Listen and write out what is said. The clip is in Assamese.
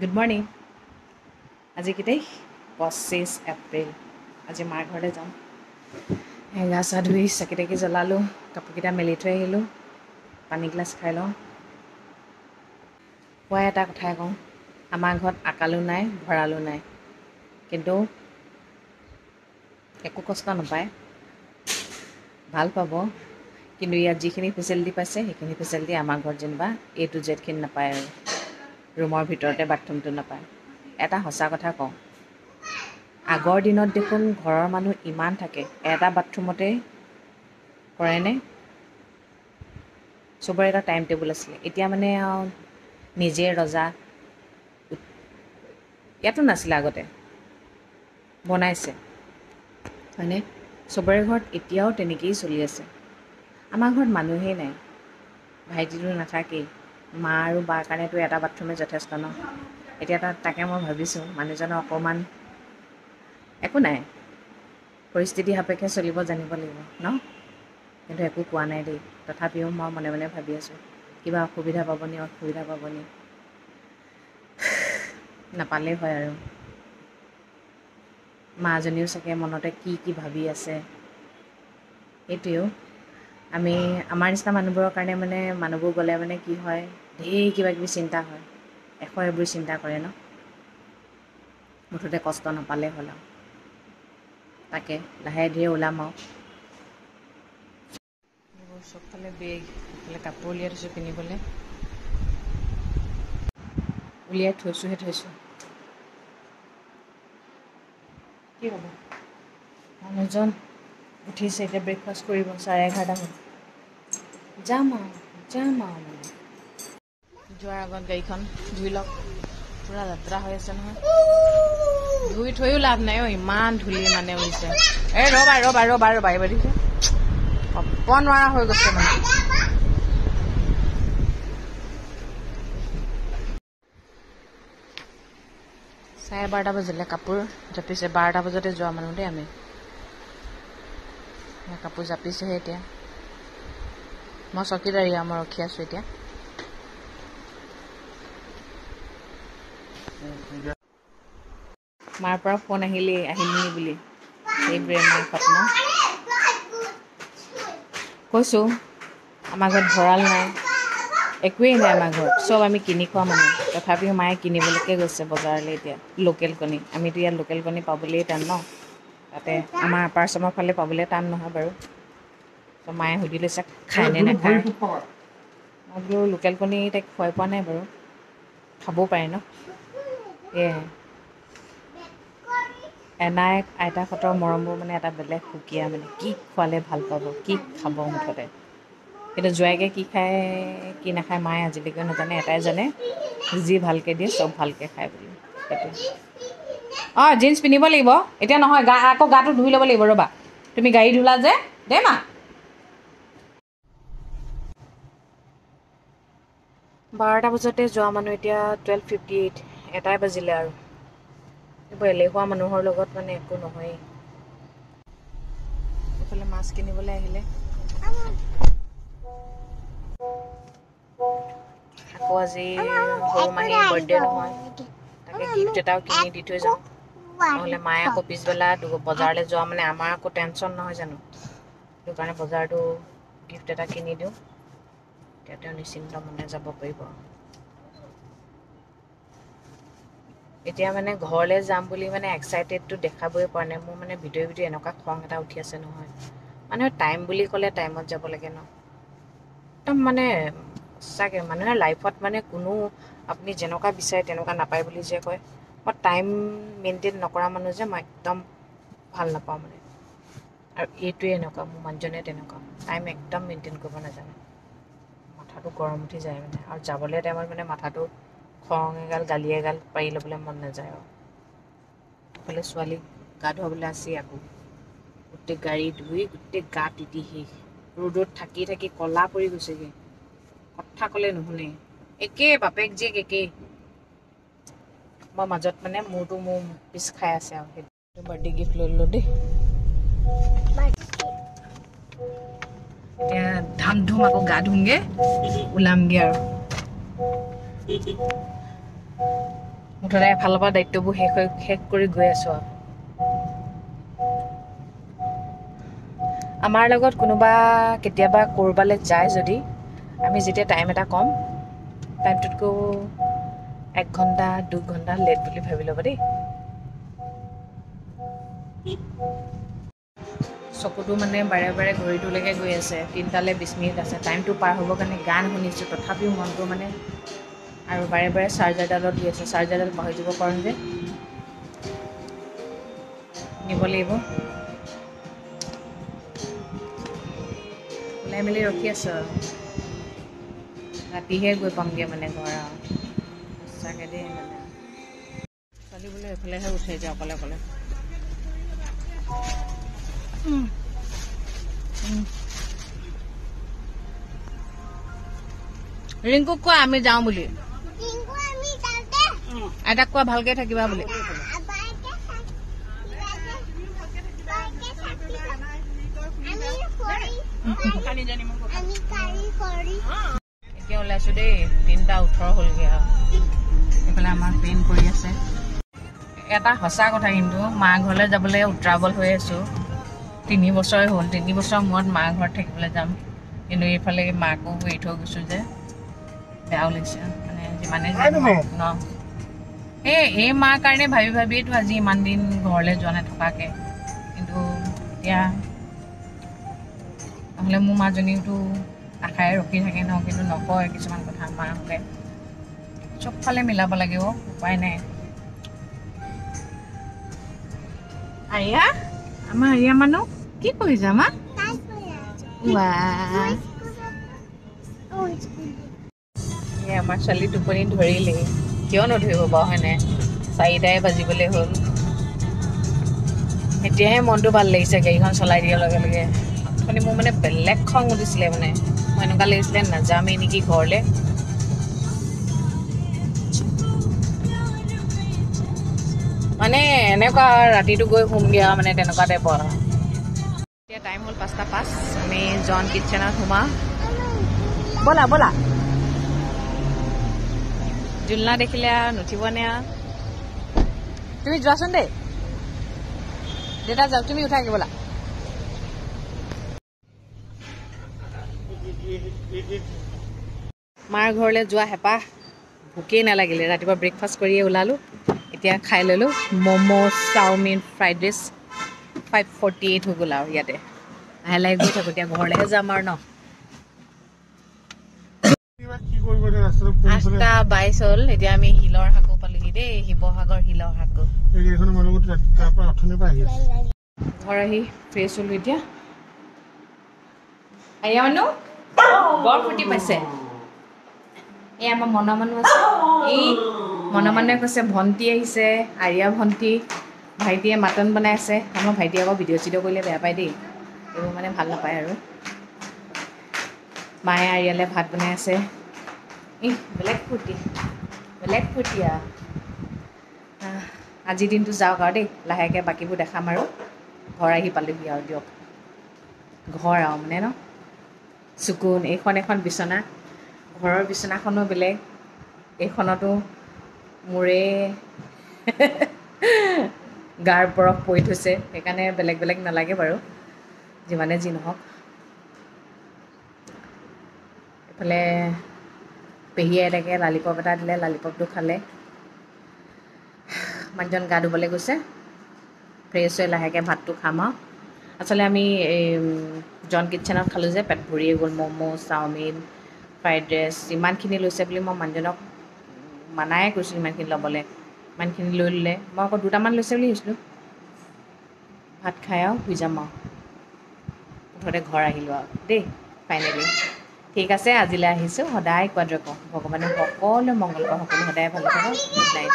Good morning. আজি কি তাৰিখ 25 এপ্ৰিল আজি মাৰ ঘৰলৈ যাম গা চা ধুই চাকি তাকি জ্বলালোঁ কাপোৰকেইটা মেলি থৈ আহিলোঁ পানী গিলাচ খাই লওঁ পুৱাই এটা কথাই কওঁ আমাৰ ঘৰত আকালো নাই ভঁৰালো নাই কিন্তু একো কষ্ট নাপায় ভাল পাব কিন্তু ইয়াত যিখিনি ফেচিলিটি পাইছে সেইখিনি ফেচিলিটি আমাৰ ঘৰত যেনিবা A to Z খিনি নাপায় আৰু ৰুমৰ ভিতৰতে বাথৰুমটো নাপায় এটা সঁচা কথা কওঁ আগৰ দিনত দেখোন ঘৰৰ মানুহ ইমান থাকে এটা বাথৰুমতে কৰেনে চবৰে এটা টাইম টেবুল আছিলে এতিয়া মানে নিজে ৰজা ইয়াতো নাছিলে আগতে বনাইছে হয়নে চবৰে ঘৰত এতিয়াও তেনেকেই চলি আছে আমাৰ ঘৰত মানুহেই নাই ভাইটিটো নাথাকেই মা আৰু বাৰ কাৰণেতো এটা বাথৰুমে যথেষ্ট ন এতিয়া তাকে মই ভাবিছোঁ মানুহজনৰ অকণমান একো নাই পৰিস্থিতি সাপেক্ষে চলিব জানিব লাগিব ন কিন্তু একো কোৱা নাই দেই তথাপিও মই মনে মনে ভাবি আছোঁ কিবা অসুবিধা পাবনি নাপালেই হয় আৰু মাজনীও চাগে মনতে কি ভাবি আছে সেইটোৱেও আমি আমাৰ নিচিনা মানুহবোৰৰ কাৰণে মানে মানুহবোৰ গ'লে মানে কি হয় ঢেৰ কিবাকিবি চিন্তা হয় এইবোৰ চিন্তা কৰে ন মুঠতে কষ্ট নাপালে হ'ল আৰু তাকে লাহে ধীৰে ওলাম আৰু এইবোৰ চবফালে বেগ এইফালে কাপোৰ উলিয়াই থৈছোঁ পিন্ধিবলৈ উলিয়াই থৈছোঁ কি হ'ব মানুহজন উঠিছে এতিয়া ব্ৰেকফাষ্ট কৰিব 11:30 হ'ল যাম আৰু মানে যোৱাৰ আগত গাড়ীখন ধুই লওক পূৰা যাত্ৰা হৈ আছে নহয় ধুই থৈও লাভ নাই ইমান ধূলি মানে উৰিছে এই ৰ'বা এইবাৰ দিছে ক'ব নোৱাৰা হৈ গৈছে মানে 12:30 বাজিলে কাপোৰ জাপিছে 12টা বজাতে যোৱা মানুহ দেই আমি কাপোৰ জাপিছেহে এতিয়া মই চকীদাৰী মই ৰখি আছোঁ এতিয়া মাৰ পৰা ফোন আহিলি বুলি সেইবোৰে মাৰ সত্ন কৈছোঁ আমাৰ ঘৰত ভঁৰাল নাই একোৱেই নাই আমাৰ ঘৰত চব আমি কিনি খোৱা মানুহ তথাপিও মায়ে কিনিবলৈকে গৈছে বজাৰলৈ এতিয়া লোকেল কণী আমিতো ইয়াত লোকেল কণী পাবলৈয়ে টান ন তাতে আমাৰ আপাৰ আচামৰ ফালে পাবলৈ টান নহয় বাৰু ত' মায়ে সুধি লৈছে খায় নে নাখায় মই বোলো লোকেল কণী তাইক খুৱাই পোৱা নাই বাৰু খাবও পাৰে ন এয়াই এনাই আইতাহঁতৰ মৰমবোৰ মানে এটা বেলেগ সুকীয়া মানে কি খোৱালে ভাল পাব কি খাব মুঠতে কিন্তু জোৱাইকে কি খায় কি নাখায় মায়ে আজিলৈকে নাজানে এটাই জানে যি ভালকৈ দিয়ে চব ভালকৈ খায় বুলি সেইটোৱে জিন্স পিন্ধিব লাগিব এতিয়া নহয় আকৌ গাটো ধুই ল'ব লাগিব ৰ'বা তুমি গাড়ী ধুলা যে দেই মা 12টা বজাতে যোৱা মানুহ এতিয়া 12:58 এটাই বাজিলে আৰু এইবোৰ এলেহুৱা মানুহৰ লগত মানে একো নহয়েই এইফালে মাছ কিনিবলৈ আহিলে আকৌ আজি সৰু মাহীৰ বাৰ্থডে নহয় তাকে গিফ্ট এটাও কিনি দি থৈ যাওঁ নহ'লে মায়ে আকৌ পিছবেলা বজাৰলৈ যোৱা মানে আমাৰ আকৌ টেনশ্যন নহয় জানো সেইটো কাৰণে বজাৰটো গিফ্ট এটা কিনি দিওঁ তেতিয়া তেওঁ নিশ্চিন্ত মনে যাব পাৰিব এতিয়া মানে ঘৰলৈ যাম বুলি মানে এক্সাইটেডটো দেখাবই পৰা নাই মোৰ মানে ভিডিঅ' এনেকুৱা খং এটা উঠি আছে নহয় মানুহে টাইম বুলি ক'লে টাইমত যাব লাগে ন একদম মানে সঁচাকৈ মানুহৰ লাইফত মানে কোনো আপুনি যেনেকুৱা বিচাৰে তেনেকুৱা নাপায় বুলি যে কয় মই টাইম মেইনটেইন নকৰা মানুহ যে মই একদম ভাল নাপাওঁ মানে আৰু এইটোৱে এনেকুৱা মোৰ মানুহজনে তেনেকুৱা টাইম একদম মেইনটেইন কৰিব নাজানে মাথাটো গৰম উঠি যায় মানে আৰু যাবলৈ টাইমত মানে মাথাটো খং এগাল গালি এগাল পাৰি ল'বলৈ মন নাযায় আৰু এইফালে ছোৱালীক গা ধুৱাবলৈ আছেই আকৌ গোটেই গাড়ী ধুই গোটেই গা তিতি শেষ ৰ'দত থাকি থাকি ক'লা পৰি গৈছেগৈ কথা ক'লে নুশুনে একেই বাপেক জীয়েক একেই মই মাজত মানে মোৰ পিছ খাই আছে আৰু সেইটো বাৰ্থডে গিফ্ট লৈ ল'লোঁ দেই এতিয়া ধাম ধুম আকৌ গা ধুমগৈ ওলামগৈ আৰু মুঠতে এফালৰ পৰা দায়িত্ববোৰ শেষ কৰি গৈ আছোঁ আৰু আমাৰ লগত কোনোবা কেতিয়াবা ক'ৰবালৈ যায় যদি আমি যেতিয়া টাইম এটা ক'ম টাইমটোতকৈ 1 ঘণ্টা 2 ঘণ্টা লেট বুলি ভাবি ল'ব দেই চকুটো মানে বাৰে বাৰে ঘড়ীটোলৈকে গৈ আছে 3টালৈ 20 মিনিট আছে টাইমটো পাৰ হ'বৰ কাৰণে গান শুনিছোঁ তথাপিও মনটো মানে আৰু বাৰে বাৰে চাৰ্জাৰডালত দি আছে চাৰ্জাৰডাল পাহৰি যাব পাৰোঁ যে নিব লাগিব ওলাই মেলি ৰখি আছোঁ আৰু ৰাতিহে গৈ পামগৈ মানে ঘৰ আৰু সঁচাকৈ দেই মানে ছোৱালী বোলে এইফালেহে উঠে যে অকলে অকলে ৰিংকুক কোৱা আমি যাওঁ বুলি আইতাক কোৱা ভালকৈ থাকিবা বুলি এতিয়া ওলাইছোঁ দেই 3:18 হ'লগৈ আৰু এইফালে আমাৰ পেইন কৰি আছে এটা সঁচা কথা কিন্তু মা ঘৰলৈ যাবলৈ উত্ৰাৱল হৈ আছোঁ 3 বছৰে হ'ল 3 বছৰৰ মূৰত মা ঘৰত থাকিবলৈ যাম কিন্তু এইফালে মাকো এৰি থৈ গৈছোঁ যে বেয়াও লাগিছে মানে যিমানে ন এই মাৰ কাৰণে ভাবি ভাবিয়েতো আজি ইমান দিন ঘৰলৈ যোৱা নাই থকাকৈ কিন্তু এতিয়া নহ'লে মোৰ মাজনীওতো আশাৰে ৰখি থাকে ন কিন্তু নকয় কিছুমান কথা মাহঁতে চবফালে মিলাব লাগিব উপায় নাই আৰিয়া আমাৰ আৰিয়া মানুহ কি পঢ়িছে আমাৰ আমাৰ ছোৱালী টোপনি ধৰিলেই কিয় নধৰিব বাৰু হয়নে 4টাই বাজিবলৈ হ'ল এতিয়াহে মনটো ভাল লাগিছে গাড়ীখন চলাই দিয়াৰ লগে লগে অথনি মোৰ মানে বেলেগ খং উঠিছিলে মানে মই এনেকুৱা লাগিছিলে নাযামেই নেকি ঘৰলৈ মানে এনেকুৱা ৰাতিটো গৈ শুমগৈ আৰু মানে তেনেকুৱা টাইপৰ এতিয়া টাইম হ'ল 5:05 আমি জন কিটচেনত সোমাওঁ ব'লা ব'লা জুলনা দেখিলে আৰু নুঠিবনে আৰু তুমি যোৱাচোন দেই দেউতা যাওক তুমি উঠাই ব'লা মাৰ ঘৰলৈ যোৱা হেঁপাহ ভোকেই নালাগিলে ৰাতিপুৱা ব্ৰেকফাষ্ট কৰিয়ে ওলালোঁ এতিয়া খাই ল'লোঁ ম'ম' চাওমিন ফ্ৰাইড ৰাইচ 5:48 হৈ গ'ল আৰু ইয়াতে লাহে লাহে গৈ থাকোঁ এতিয়া ঘৰলৈহে যাম আৰু ন 8:22 হ'ল এতিয়া আমি শিলৰ শাকো পালোহি দেই শিৱসাগৰ শিলৰ শাকো ঘৰ আহি ফ্ৰেছ হ'লোঁ এতিয়া আয়া মানুহ বৰ ফূৰ্তি পাইছে এই আমাৰ মনৰ মানুহ আছে এই মনৰ মানুহে কৈছে ভণ্টি আহিছে আৰিয়া ভণ্টি ভাইটিয়ে মাটন বনাই আছে আমাৰ ভাইটিয়ে আকৌ ভিডিঅ' চিডিঅ' কৰিলে বেয়া পায় দেই এইবোৰ মানে ভাল নাপায় আৰু মায়ে আৰিয়ালৈ ভাত বনাই আছে বেলেগ ফূৰ্তি আৰু আজিৰ দিনটো যাওক আৰু দেই লাহেকৈ বাকীবোৰ দেখাম আৰু ঘৰ আহি পালোহি আৰু দিয়ক ঘৰ আৰু মানে ন চুকুন এইখন এখন বিচনা ঘৰৰ বিচনাখনো বেলেগ এইখনতো মোৰে গাৰ বৰফ পৰি থৈছে সেইকাৰণে বেলেগ বেলেগ নালাগে বাৰু যিমানে যি নহওক এইফালে পেহী আইতাকে লালিপপ এটা দিলে লালিপপটো খালে মানুহজন গা ধুবলৈ গৈছে ফ্ৰেছ হৈ লাহেকৈ ভাতটো খাম আৰু আচলতে আমি এই জন কিটচেনত খালোঁ যে পেট ভৰিয়ে গ'ল ম'ম' চাওমিন ফ্ৰাইড ৰাইচ ইমানখিনি লৈছে বুলি মই মানুহজনক মানাই কৈছোঁ ইমানখিনি ল'বলৈ ইমানখিনি লৈ ল'লে মই আকৌ 2টামান লৈছে বুলি ভাবিছিলোঁ ভাত খাই আৰু শুই যাম আৰু মুঠতে ঘৰ আহিলোঁ আৰু দেই ফাইনেলি ঠিক আছে আজিলৈ আহিছোঁ সদায় কোৱাদৰে কওঁ ভগৱানে সকলো মংগল কৰক সকলো সদায় ভালে থাকক গুড নাইট